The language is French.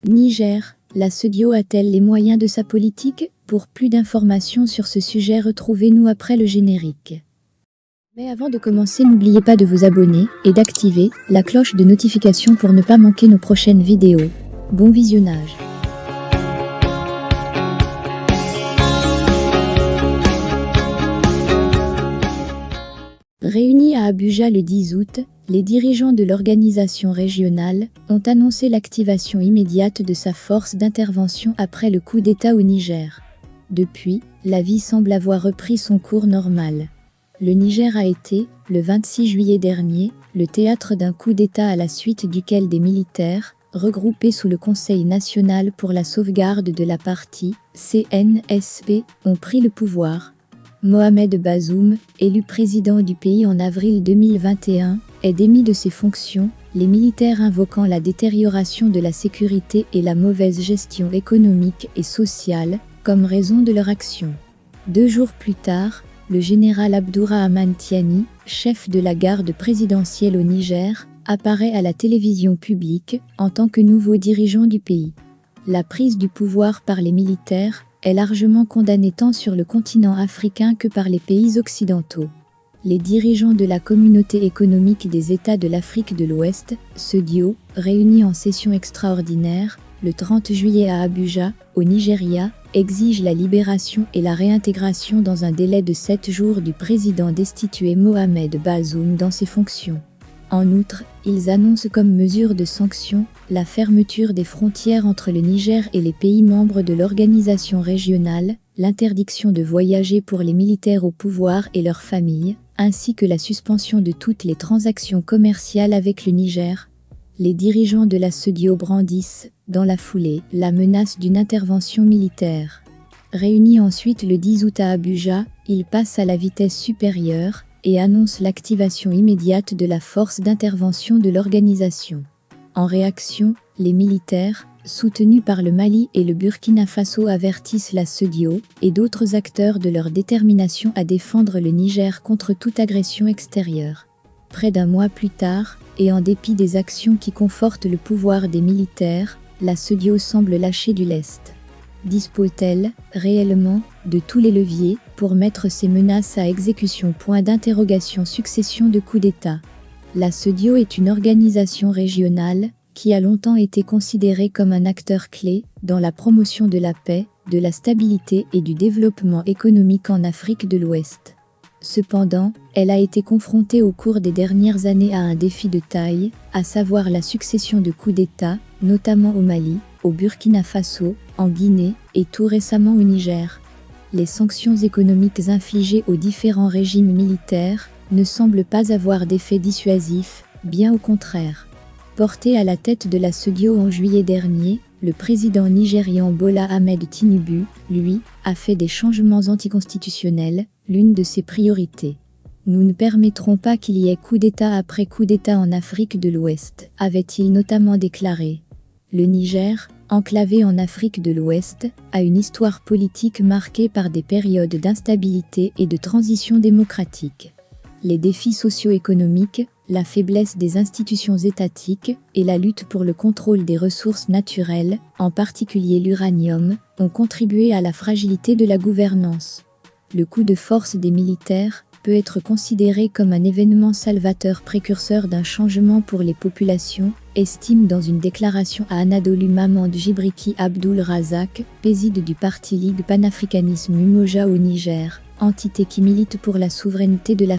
Niger, la SEDIO a-t-elle les moyens de sa politique? Pour plus d'informations sur ce sujet, retrouvez-nous après le générique. Mais avant de commencer, n'oubliez pas de vous abonner et d'activer la cloche de notification pour ne pas manquer nos prochaines vidéos. Bon visionnage. Réunis à Abuja le 10 août, les dirigeants de l'organisation régionale ont annoncé l'activation immédiate de sa force d'intervention après le coup d'État au Niger. Depuis, la vie semble avoir repris son cours normal. Le Niger a été, le 26 juillet dernier, le théâtre d'un coup d'État à la suite duquel des militaires, regroupés sous le Conseil national pour la sauvegarde de la partie, CNSP, ont pris le pouvoir. Mohamed Bazoum, élu président du pays en avril 2021, est démis de ses fonctions, les militaires invoquant la détérioration de la sécurité et la mauvaise gestion économique et sociale comme raison de leur action. 2 jours plus tard, le général Abdourahmane Tiani, chef de la garde présidentielle au Niger, apparaît à la télévision publique en tant que nouveau dirigeant du pays. La prise du pouvoir par les militaires est largement condamnée tant sur le continent africain que par les pays occidentaux. Les dirigeants de la Communauté économique des États de l'Afrique de l'Ouest, SEDIO, réunis en session extraordinaire, le 30 juillet à Abuja, au Nigeria, exigent la libération et la réintégration dans un délai de 7 jours du président destitué Mohamed Bazoum dans ses fonctions. En outre, ils annoncent comme mesure de sanction la fermeture des frontières entre le Niger et les pays membres de l'organisation régionale, l'interdiction de voyager pour les militaires au pouvoir et leurs familles, ainsi que la suspension de toutes les transactions commerciales avec le Niger. Les dirigeants de la SEDIO brandissent, dans la foulée, la menace d'une intervention militaire. Réunis ensuite le 10 août à Abuja, ils passent à la vitesse supérieure et annoncent l'activation immédiate de la force d'intervention de l'organisation. En réaction, les militaires, soutenus par le Mali et le Burkina Faso, avertissent la SEDIO et d'autres acteurs de leur détermination à défendre le Niger contre toute agression extérieure. Près d'un mois plus tard, et en dépit des actions qui confortent le pouvoir des militaires, la SEDIO semble lâcher du lest. Dispose-t-elle, réellement, de tous les leviers pour mettre ces menaces à exécution? Point d'interrogation. Succession de coups d'État. La SEDIO est une organisation régionale qui a longtemps été considérée comme un acteur clé dans la promotion de la paix, de la stabilité et du développement économique en Afrique de l'Ouest. Cependant, elle a été confrontée au cours des dernières années à un défi de taille, à savoir la succession de coups d'État, notamment au Mali, au Burkina Faso, en Guinée et tout récemment au Niger. Les sanctions économiques infligées aux différents régimes militaires ne semblent pas avoir d'effet dissuasif, bien au contraire. Porté à la tête de la SEDIO en juillet dernier, le président nigérian Bola Ahmed Tinubu, lui, a fait des changements anticonstitutionnels, l'une de ses priorités. Nous ne permettrons pas qu'il y ait coup d'État après coup d'État en Afrique de l'Ouest, avait-il notamment déclaré. Le Niger, enclavé en Afrique de l'Ouest, a une histoire politique marquée par des périodes d'instabilité et de transition démocratique. Les défis socio-économiques, la faiblesse des institutions étatiques et la lutte pour le contrôle des ressources naturelles, en particulier l'uranium, ont contribué à la fragilité de la gouvernance. Le coup de force des militaires peut être considéré comme un événement salvateur précurseur d'un changement pour les populations, estime dans une déclaration à Anadolu Mamad Djibriki Abdul Razak, préside du parti Ligue Panafricanisme Umoja au Niger, entité qui milite pour la souveraineté de la